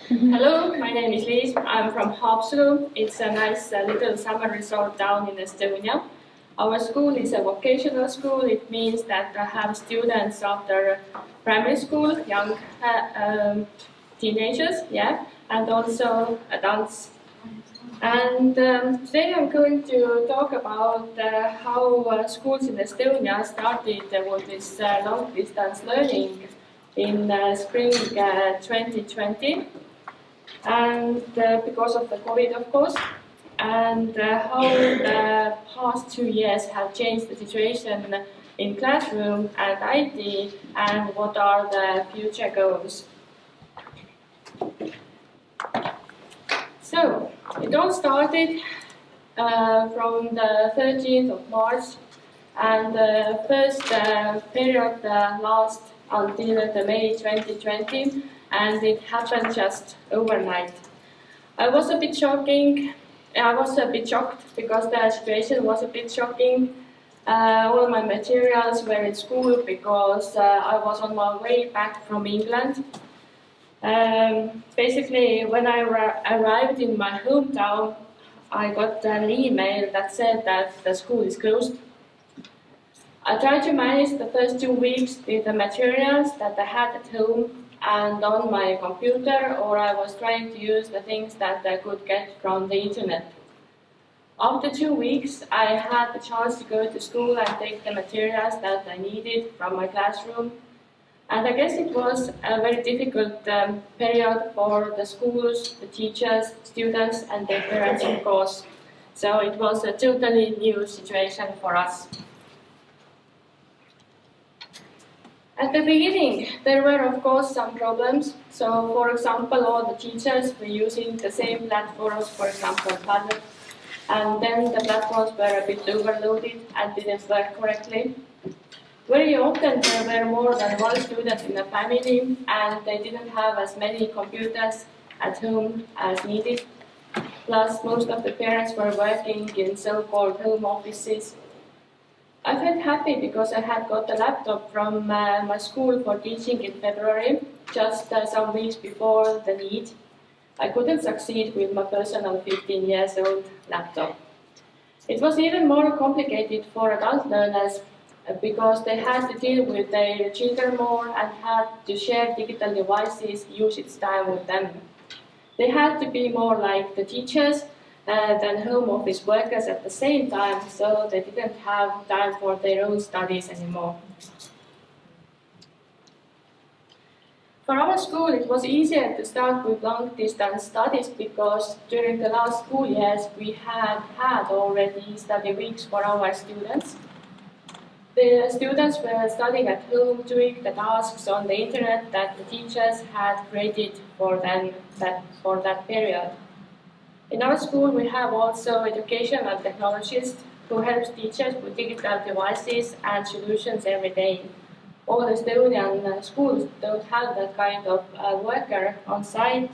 Hello, my name is Liis. I'm from Haapsalu. It's a nice little summer resort down in Estonia. Our school is a vocational school. It means that I have students after primary school, young teenagers, and also adults. And today I'm going to talk about how schools in Estonia started with this long distance learning in spring 2020 and because of the COVID, of course, and how the past 2 years have changed the situation in classroom and IT, and what are the future goals. So, it all started from the 13th of March, and the first period last until the May 2020, and it happened just overnight. I was a bit shocking. I was a bit shocked because the situation was a bit shocking. All my materials were in school because I was on my way back from England. Basically, when I arrived in my hometown, I got an email that said that the school is closed. I tried to manage the first 2 weeks with the materials that I had at home and on my computer, or I was trying to use the things that I could get from the internet. After 2 weeks, I had the chance to go to school and take the materials that I needed from my classroom. And I guess it was a very difficult period for the schools, the teachers, students, and their parents, of course. So it was a totally new situation for us. At the beginning, there were of course some problems. So, for example, all the teachers were using the same platforms, for example, Padlet, and then the platforms were a bit overloaded and didn't work correctly. Very often there were more than one student in a family, and they didn't have as many computers at home as needed. Plus, most of the parents were working in so-called home offices. I felt happy because I had got a laptop from my school for teaching in February, just some weeks before the need. I couldn't succeed with my personal 15 years old laptop. It was even more complicated for adult learners because they had to deal with their children more and had to share digital devices usage time with them. They had to be more like the teachers than home office workers at the same time, so they didn't have time for their own studies anymore. For our school, it was easier to start with long-distance studies because during the last school years we had already study weeks for our students. The students were studying at home, doing the tasks on the internet that the teachers had created for them for that period. In our school, we have also educational technologists who help teachers with digital devices and solutions every day. All Estonian schools don't have that kind of worker on site,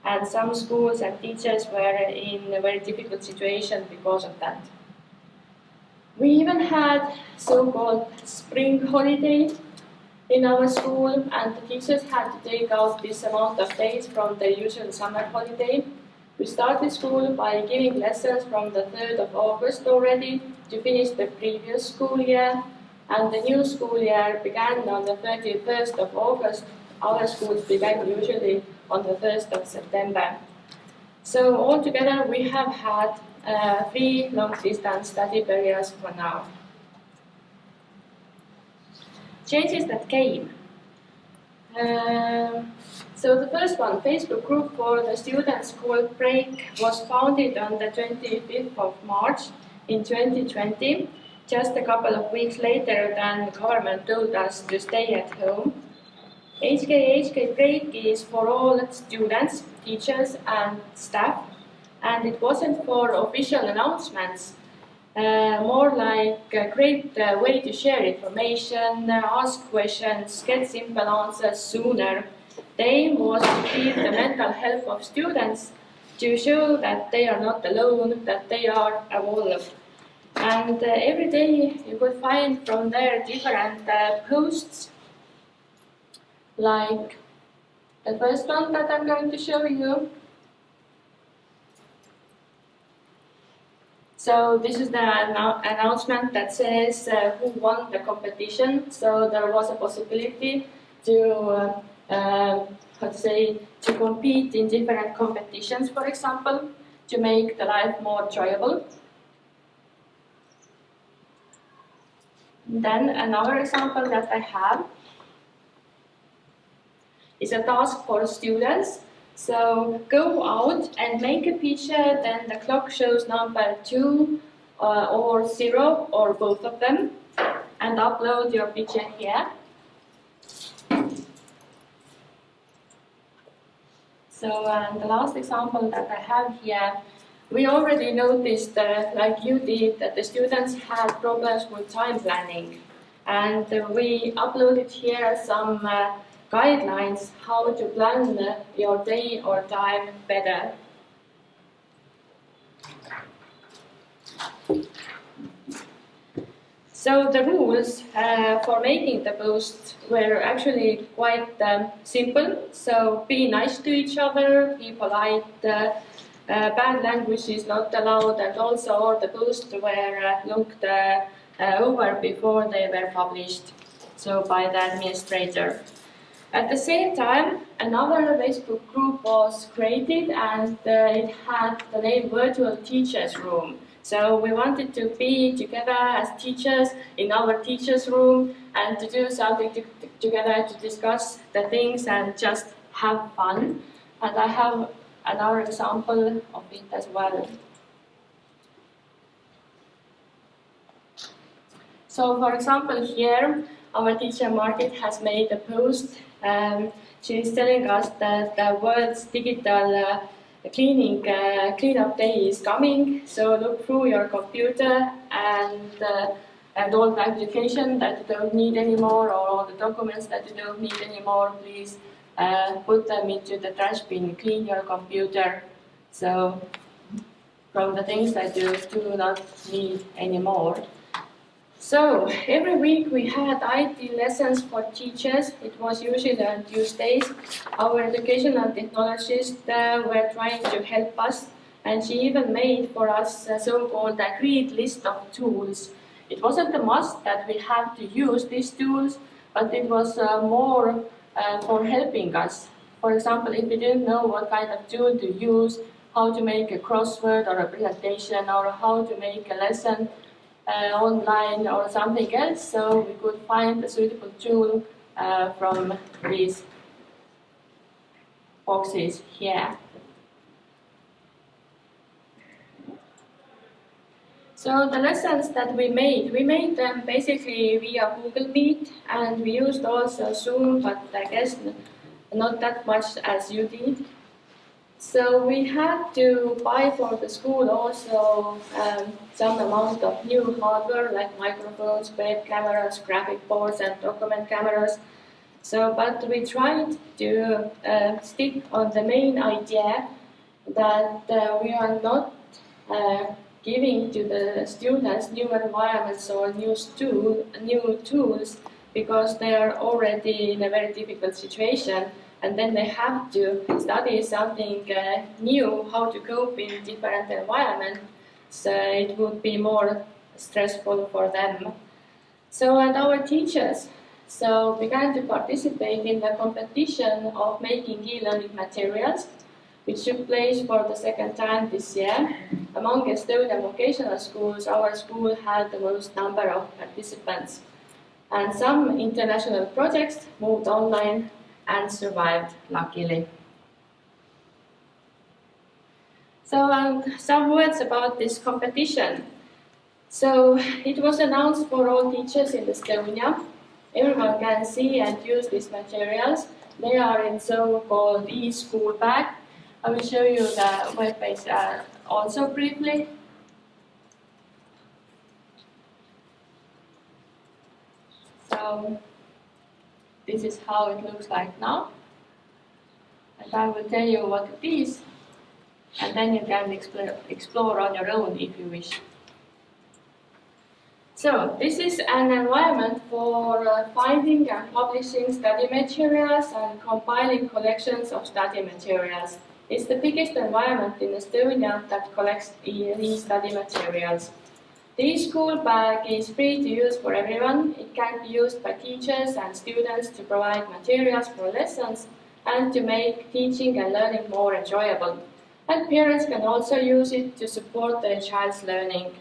and some schools and teachers were in a very difficult situation because of that. We even had so-called spring holiday in our school, and the teachers had to take out this amount of days from their usual summer holiday. We started school by giving lessons from the 3rd of August already to finish the previous school year, and the new school year began on the 31st of August. Our schools began usually on the 1st of September. So altogether we have had 3 long-distance study periods for now. Changes that came. So the first one, Facebook group for the students called Break, was founded on the 25th of March in 2020, just a couple of weeks later than the government told us to stay at home. HK Break is for all students, teachers and staff, and it wasn't for official announcements, more like a great way to share information, ask questions, get simple answers sooner. The aim was to keep the mental health of students, to show that they are not alone, that they are evolved. And every day you could find from there different posts, like The first one that I'm going to show you. So this is the announcement that says who won the competition. So there was a possibility to, to compete in different competitions, for example, to make the life more enjoyable. Then another example that I have is a task for students. So go out and make a picture, then the clock shows number 2 or 0 or both of them, and upload your picture here. So the last example that I have here, we already noticed, like you did, that the students had problems with time planning. And we uploaded here some guidelines how to plan your day or time better. So the rules for making the posts were actually quite simple. So be nice to each other, be polite, bad language is not allowed, and also all the posts were looked over before they were published, so by the administrator. At the same time, another Facebook group was created, and it had the name Virtual Teachers Room. So we wanted to be together as teachers in our teachers' room and to do something together to discuss the things and just have fun. And I have another example of it as well. So for example here, our teacher Margit has made a post. She is telling us that the world's digital cleanup day is coming. So look through your computer and all the applications that you don't need anymore, or all the documents that you don't need anymore. Please put them into the trash bin. Clean your computer. So from the things that you do not need anymore. So every week we had IT lessons for teachers. It was usually on Tuesdays. Our educational technologists were trying to help us, and she even made for us a so-called agreed list of tools. It wasn't a must that we had to use these tools, but it was more for helping us. For example, if we didn't know what kind of tool to use, how to make a crossword or a presentation, or how to make a lesson, online or something else, so we could find a suitable tool from these boxes here. So the lessons that we made them basically via Google Meet, and we used also Zoom, but I guess not that much as you did. So we had to buy for the school also some amount of new hardware like microphones, web cameras, graphic boards, and document cameras. So, but we tried to stick on the main idea that we are not giving to the students new environments or new tools because they are already in a very difficult situation. And then they have to study something new, how to cope in different environments. So it would be more stressful for them. So, and our teachers began to participate in the competition of making e-learning materials, which took place for the second time this year. Among Estonian vocational schools, our school had the most number of participants. And some international projects moved online and survived, luckily. So some words about this competition. So it was announced for all teachers in Estonia. Everyone can see and use these materials. They are in so-called e-school bag. I will show you the webpage also briefly. So this is how it looks like now. And I will tell you what it is, and then you can explore on your own if you wish. So this is an environment for finding and publishing study materials and compiling collections of study materials. It's the biggest environment in Estonia that collects e-study materials. The e-school bag is free to use for everyone. It can be used by teachers and students to provide materials for lessons and to make teaching and learning more enjoyable. And parents can also use it to support their child's learning.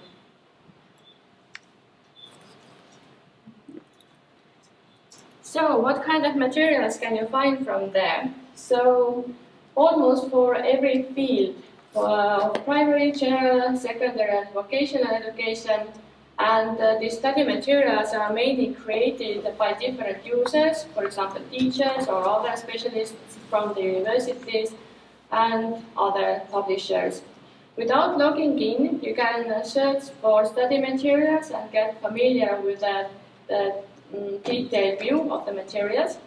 So what kind of materials can you find from there? So almost for every field, for primary, general, secondary and vocational education, and the study materials are mainly created by different users, for example teachers or other specialists from the universities and other publishers. Without logging in, you can search for study materials and get familiar with the detailed view of the materials.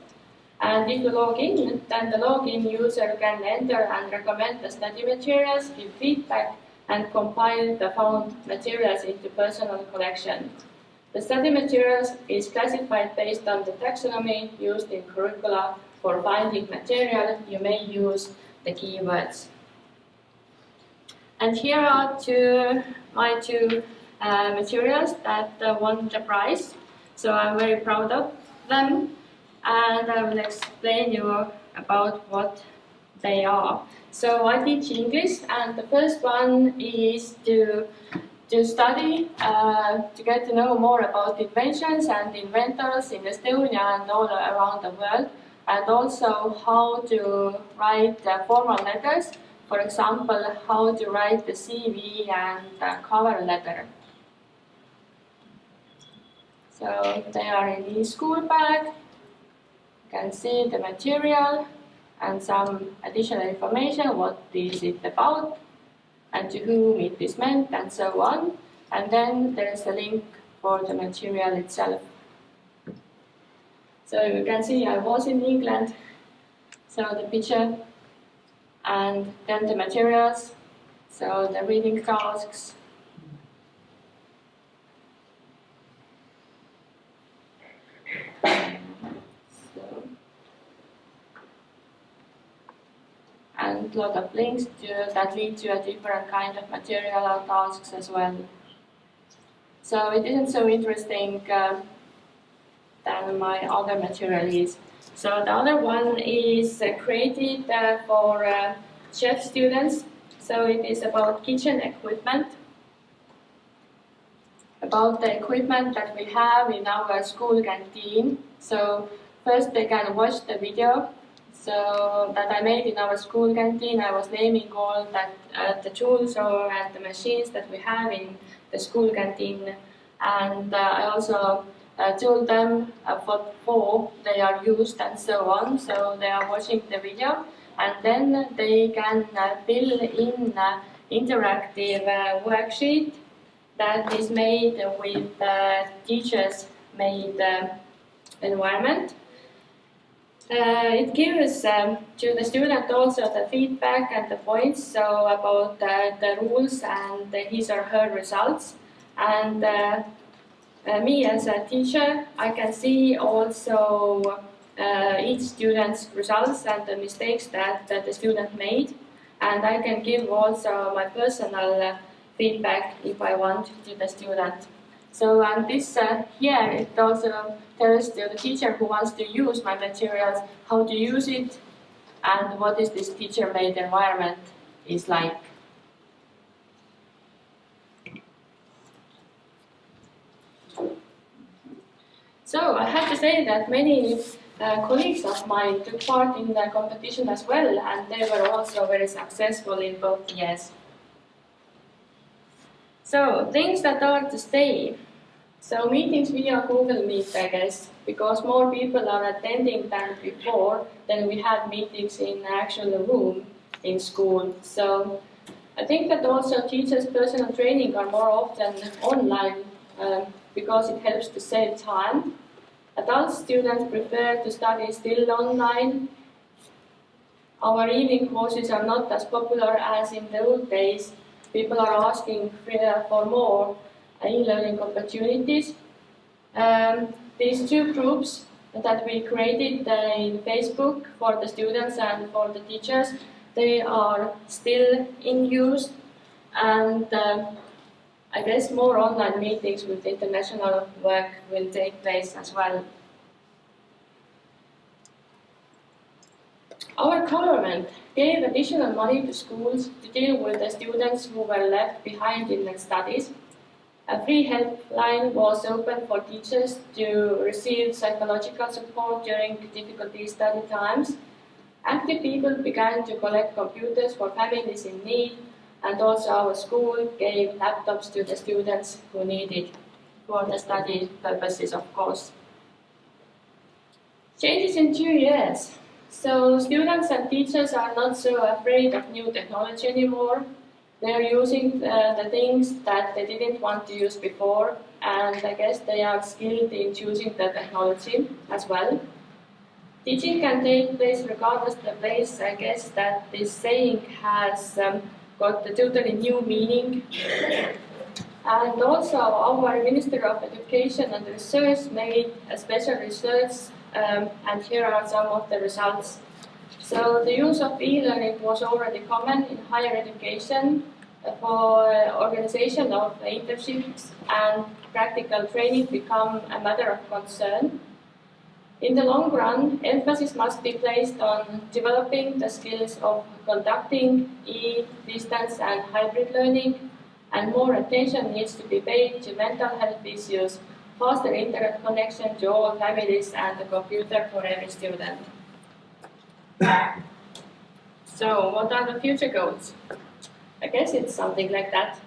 And if you log in, then the login user can enter and recommend the study materials, give feedback, and compile the found materials into personal collection. The study materials is classified based on the taxonomy used in curricula. For finding material, you may use the keywords. And here are my two materials that won the prize. So I'm very proud of them, and I will explain you about what they are. So I teach English, and the first one is to study, to get to know more about inventions and inventors in Estonia and all around the world, and also how to write formal letters. For example, how to write the CV and cover letter. So they are in the school bag. You can see the material and some additional information, what is it about, and to whom it is meant, and so on. And then there is a link for the material itself. So you can see I was in England, so the picture, and then the materials, so the reading tasks. And a lot of links that lead to a different kind of material or tasks as well. So it isn't so interesting than my other material is. So the other one is created for chef students. So it is about kitchen equipment, about the equipment that we have in our school canteen. So first they can watch the video that I made in our school canteen. I was naming all the tools and the machines that we have in the school canteen, and I also told them what for they are used and so on. So they are watching the video, and then they can fill in interactive worksheet that is made with teachers made environment. It gives to the student also the feedback and the points, so about the rules and his or her results. And me as a teacher, I can see also each student's results and the mistakes that the student made. And I can give also my personal feedback if I want to the student. So and this here, it also tells to the teacher who wants to use my materials how to use it and what is this teacher-made environment is like. So I have to say that many colleagues of mine took part in the competition as well, and they were also very successful in both years. So things that are to stay. So meetings via Google Meet, I guess, because more people are attending than before, then we have meetings in actual room in school. So I think that also teachers' personal training are more often online because it helps to save time. Adult students prefer to study still online. Our evening courses are not as popular as in the old days. People are asking for more e-learning opportunities. These two groups that we created in Facebook for the students and for the teachers, they are still in use, and I guess more online meetings with international work will take place as well. Our government gave additional money to schools to deal with the students who were left behind in their studies. A free helpline was opened for teachers to receive psychological support during difficult study times. Active people began to collect computers for families in need, and also our school gave laptops to the students who needed for the study purposes, of course. Changes in 2 years. So students and teachers are not so afraid of new technology anymore. They are using the things that they didn't want to use before, and I guess they are skilled in choosing the technology as well. Teaching can take place regardless of the place. I guess that this saying has got a totally new meaning. And also our Minister of Education and Research made a special research, and here are some of the results. So the use of e-learning was already common in higher education for organization of internships, and practical training become a matter of concern. In the long run, emphasis must be placed on developing the skills of conducting distance and hybrid learning, and more attention needs to be paid to mental health issues, faster internet connection to all families, and a computer for every student. So, what are the future goals? I guess it's something like that.